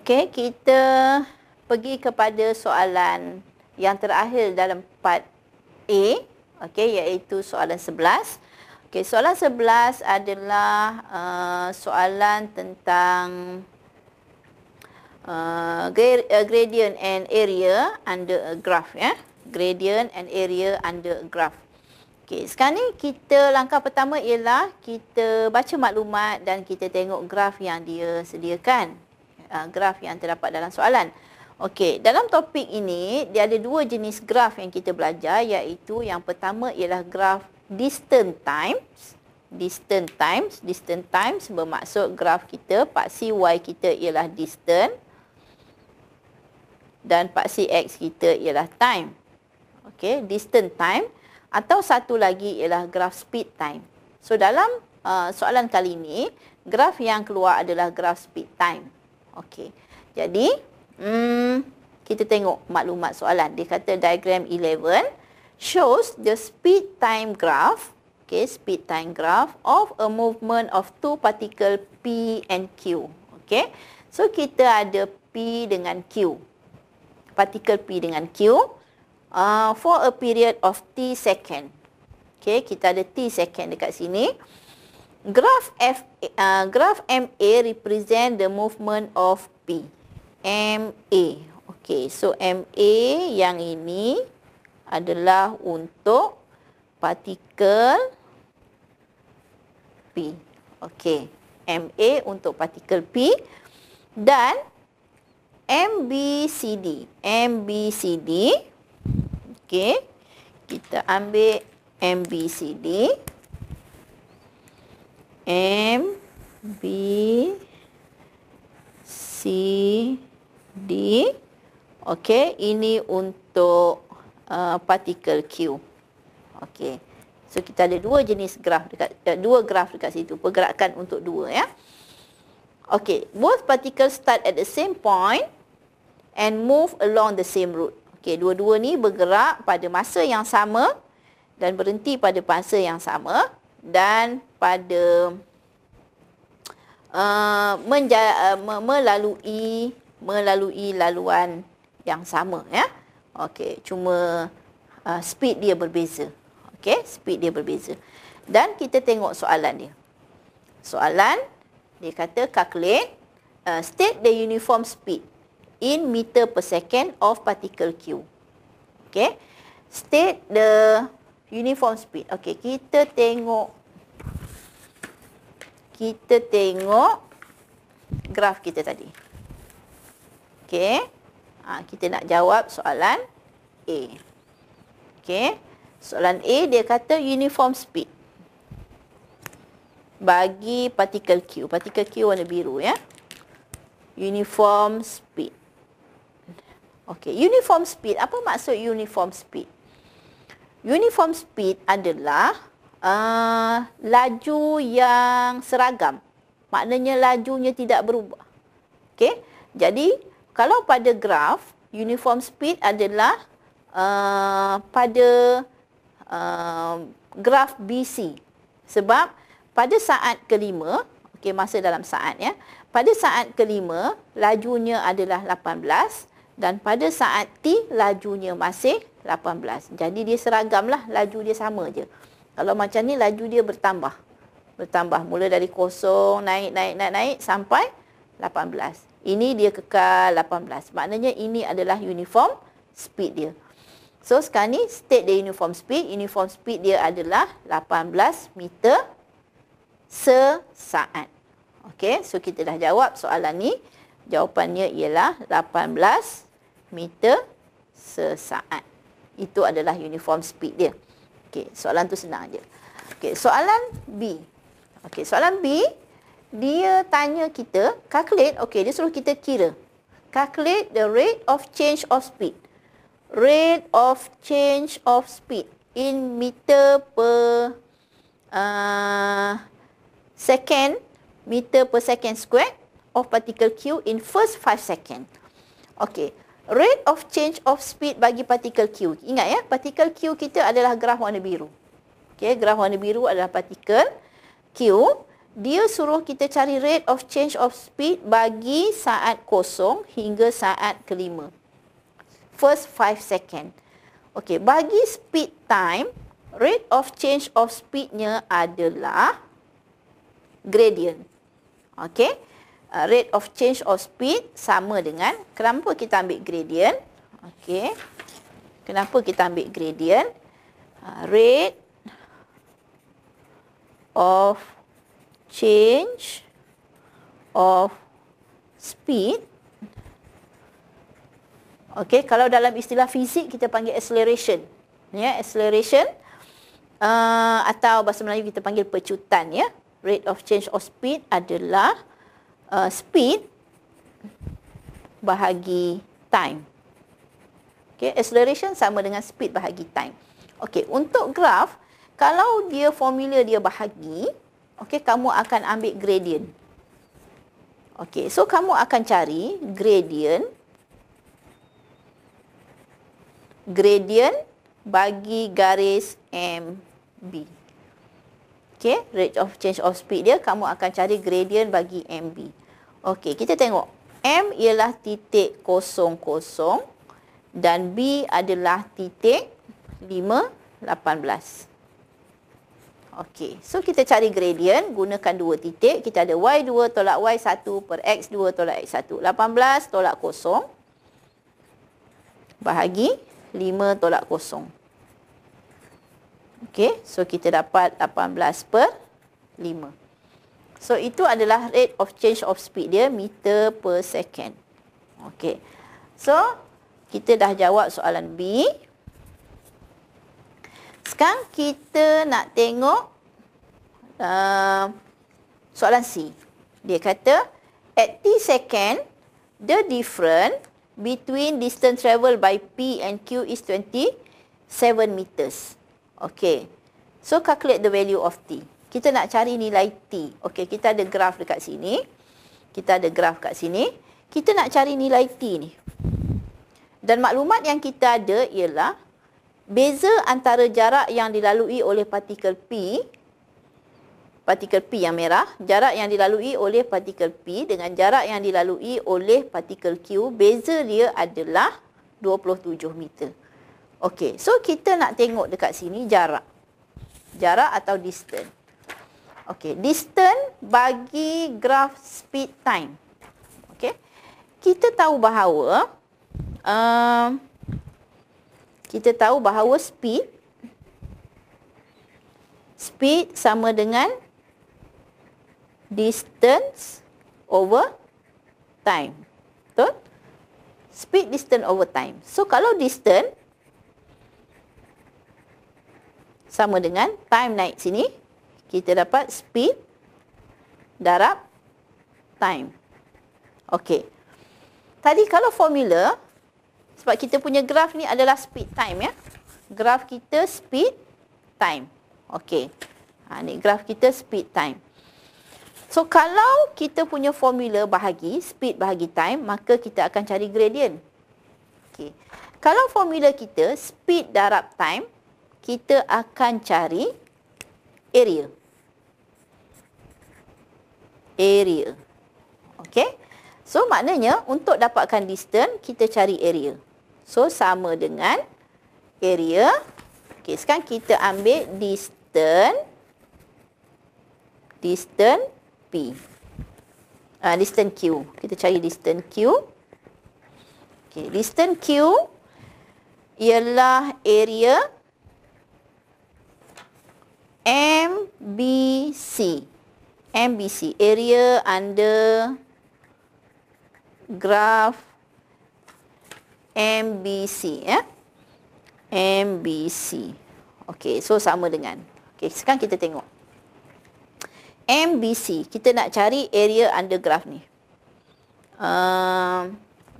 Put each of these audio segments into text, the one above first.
Okey, kita pergi kepada soalan yang terakhir dalam part A, okey, iaitu soalan 11. Okey, soalan 11 adalah soalan tentang gradient and area under a graph, ya. Gradient and area under a graph. Okey, sekarang ni kita langkah pertama ialah kita baca maklumat dan kita tengok graf yang dia sediakan. Graf yang terdapat dalam soalan. Okey, dalam topik ini dia ada dua jenis graf yang kita belajar, iaitu yang pertama ialah graf distance times. Distance times bermaksud graf kita paksi y kita ialah distance dan paksi x kita ialah time. Okey, distance time, atau satu lagi ialah graf speed time. So dalam soalan kali ini, graf yang keluar adalah graf speed time. Okey, jadi kita tengok maklumat soalan. Dia kata diagram 11 shows the speed time graph, okay, speed time graph of a movement of two particle P and Q. Okay, so kita ada P dengan Q, particle P dengan Q, for a period of T second. Okay, kita ada T second dekat sini. Graph MA represent the movement of P. MA. Okey, so MA yang ini adalah untuk partikel P. Okey, MA untuk partikel P, dan MBCD. Okey, kita ambil MBCD. MBCD. Okey, ini untuk partikel Q. Okey. So kita ada dua jenis graf dekat dua graf dekat situ, pergerakan untuk dua, ya. Okey, both particles start at the same point and move along the same route. Okey, dua-dua ni bergerak pada masa yang sama dan berhenti pada masa yang sama dan pada melalui laluan yang sama, ya. Okey, cuma speed dia berbeza. Okey, speed dia berbeza. Dan kita tengok soalan dia. Soalan dia kata calculate, state the uniform speed in meter per second of particle Q. Okey, state the uniform speed. Okey, kita tengok graf kita tadi. Okey, kita nak jawab soalan A. Okey, soalan A dia kata uniform speed bagi partikel Q. Partikel Q warna biru, ya. Uniform speed. Okey, uniform speed. Apa maksud uniform speed? Uniform speed adalah laju yang seragam. Maknanya lajunya tidak berubah. Okey, jadi kalau pada graf, uniform speed adalah pada graf BC. Sebab pada saat kelima, okey, masa dalam saat, ya. Pada saat kelima, lajunya adalah 18 dan pada saat T, lajunya masih 18. Jadi dia seragamlah, laju dia sama je. Kalau macam ni, laju dia bertambah. Mula dari 0, naik sampai 18. Ini dia kekal 18. Maknanya ini adalah uniform speed dia. So sekarang ni state the uniform speed. Uniform speed dia adalah 18 meter sesaat. Okey, so kita dah jawab soalan ni. Jawapannya ialah 18 meter sesaat. Itu adalah uniform speed dia. Okey, soalan tu senang je. Okey, soalan B. Okey, soalan B, dia tanya kita calculate, okey, dia suruh kita kira. Calculate the rate of change of speed. Rate of change of speed in meter per second, meter per second square of particle Q in first 5 second. Okey, rate of change of speed bagi particle Q. Ingat, ya, particle Q kita adalah graf warna biru. Okey, graf warna biru adalah particle Q, dia suruh kita cari rate of change of speed bagi saat kosong hingga saat kelima. First 5 second. Okey, bagi speed time, rate of change of speednya adalah gradient. Okey, rate of change of speed sama dengan, kenapa kita ambil gradient? Okey, kenapa kita ambil gradient? Rate of change of speed. Okey, kalau dalam istilah fizik kita panggil acceleration. Ya, acceleration atau bahasa Melayu kita panggil pecutan, ya. Rate of change of speed adalah speed bahagi time. Okey, acceleration sama dengan speed bahagi time. Okey, untuk graf, kalau dia formula dia bahagi, okey, kamu akan ambil gradient. Okey, so kamu akan cari gradient bagi garis MB. Okey, rate of change of speed dia, kamu akan cari gradient bagi MB. Okey, kita tengok. M ialah titik 00 dan B adalah titik 518. Okey, so kita cari gradient gunakan dua titik. Kita ada Y2 tolak Y1 per X2 tolak X1. 18 tolak 0 bahagi 5 tolak 0. Okey, so kita dapat 18 per 5. So itu adalah rate of change of speed dia, meter per second. Okey, so kita dah jawab soalan B. Sekarang kita nak tengok soalan C. Dia kata, at T second, the difference between distance travel by P and Q is 27 meters. Okey, so calculate the value of T. Kita nak cari nilai T. Okey, kita ada graf dekat sini. Kita ada graf kat sini. Kita nak cari nilai T ni. Dan maklumat yang kita ada ialah beza antara jarak yang dilalui oleh partikel P yang merah, jarak yang dilalui oleh partikel P dengan jarak yang dilalui oleh partikel Q, beza dia adalah 27 meter. Okey, so kita nak tengok dekat sini jarak. Jarak atau distance. Okey, distance bagi graf speed time. Okey, kita tahu bahawa speed sama dengan distance over time. Betul? Speed distance over time. So kalau distance sama dengan time naik sini, kita dapat speed darab time. Okey. Tadi kalau formula, sebab kita punya graf ni adalah speed time, ya. Graf kita speed time. Okey. Ni graf kita speed time. So kalau kita punya formula bahagi speed bahagi time, maka kita akan cari gradient. Okey. Kalau formula kita speed darab time, kita akan cari area. Area. Okey. So maknanya untuk dapatkan distance, kita cari area. So sama dengan area. Okey, sekarang kita ambil distance P. Distance Q. Kita cari distance Q. Okey, distance Q ialah area MBC. MBC, area under graph MBC, ya. MBC. Okey, so sama dengan. Okey, sekarang kita tengok. MBC, kita nak cari area under graph ni.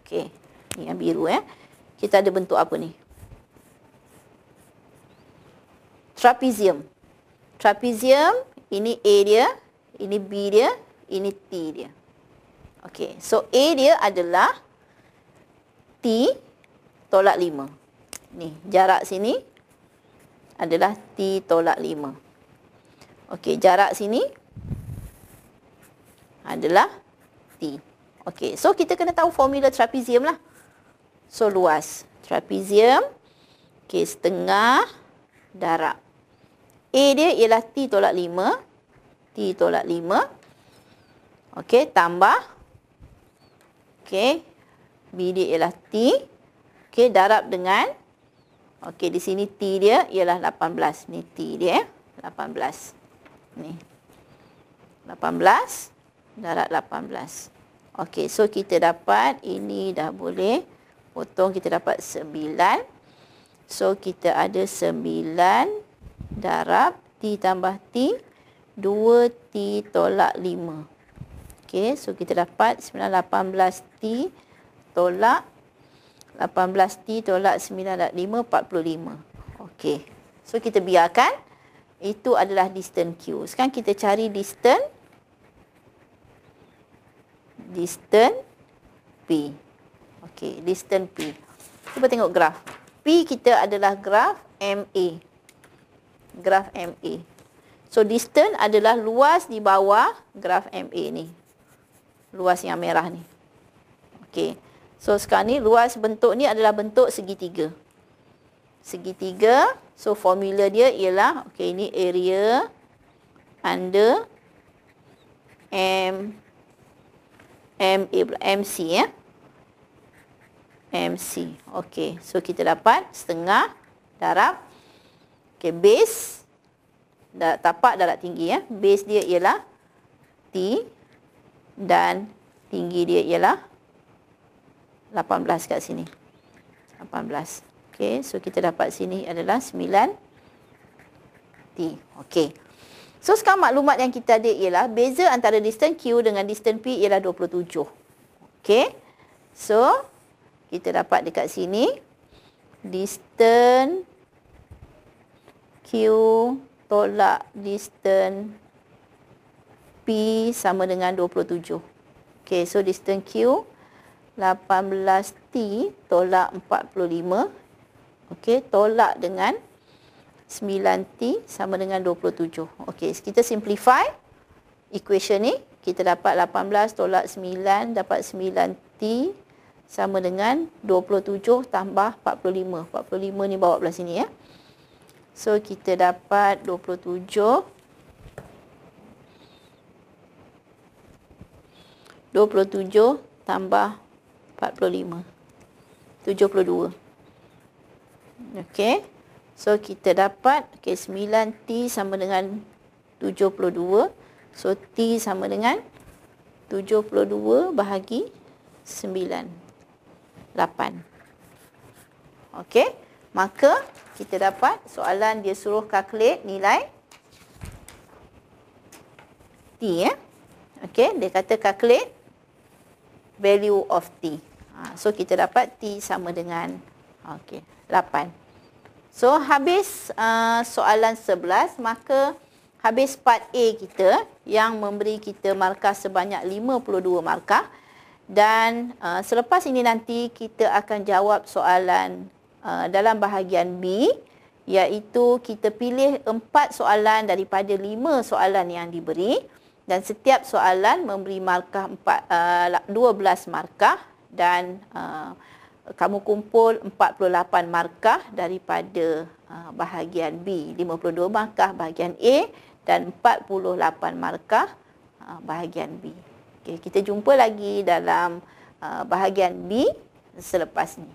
Okey, ni yang biru, ya. Kita ada bentuk apa ni? Trapezium. Trapezium, ini A dia, ini B dia, ini T dia. Okey, so A dia adalah T tolak 5. Ni, jarak sini adalah T tolak 5. Okey, jarak sini adalah T. Okey, so kita kena tahu formula trapezium lah. So luas trapezium, okey, setengah darab. A dia ialah T tolak 5. T tolak 5. Okey, tambah. Okey, B dia ialah T. Okey, darab dengan, okey, di sini T dia ialah 18. Ni T dia, 18. Ni. 18 darab 18. Okey, so kita dapat, ini dah boleh potong, kita dapat 9. So kita ada 9 darab T tambah T, 2T tolak 5. Okey, so kita dapat 18T tolak 18T tolak 9 darab 5, 45. Okey, so kita biarkan. Itu adalah distance Q. Sekarang kita cari distance P. Okey, distance P. Cuba tengok graf. P kita adalah graf MA. Graf MA. So distance adalah luas di bawah graf MA ni. Luas yang merah ni. Okey. So sekarang ni luas bentuk ni adalah bentuk segitiga. Segitiga. So formula dia ialah, okey, ini area under MC ya. MC. Okey, so kita dapat setengah darab, okey, base darab tapak darab tinggi ya. Base dia ialah T dan tinggi dia ialah 18 kat sini. 18. Okey, so kita dapat sini adalah 9T. Okey. So sekarang maklumat yang kita ada ialah beza antara distance Q dengan distance P ialah 27. Okey. So kita dapat dekat sini distance Q tolak distance P sama dengan 27. Okey, so distance Q 18T tolak 45. Okey, tolak dengan 9T sama dengan 27. Okey, kita simplify equation ni. Kita dapat 18 tolak 9 dapat 9T sama dengan 27 tambah 45. 45 ni bawa belah sini ya. So kita dapat 27 tambah 45. 72. Okey. So kita dapat, okey, 9T sama dengan 72. So T sama dengan 72 bahagi 9. 8. Okey. Maka kita dapat soalan dia suruh calculate nilai T ya. Okey, dia kata calculate value of T. So kita dapat T sama dengan 8. So habis soalan 11, maka habis part A kita yang memberi kita markah sebanyak 52 markah. Dan selepas ini nanti kita akan jawab soalan dalam bahagian B, iaitu kita pilih 4 soalan daripada 5 soalan yang diberi. Dan setiap soalan memberi markah 12 markah dan kamu kumpul 48 markah daripada bahagian B, 52 markah bahagian A dan 48 markah bahagian B. Okay, kita jumpa lagi dalam bahagian B selepas ni.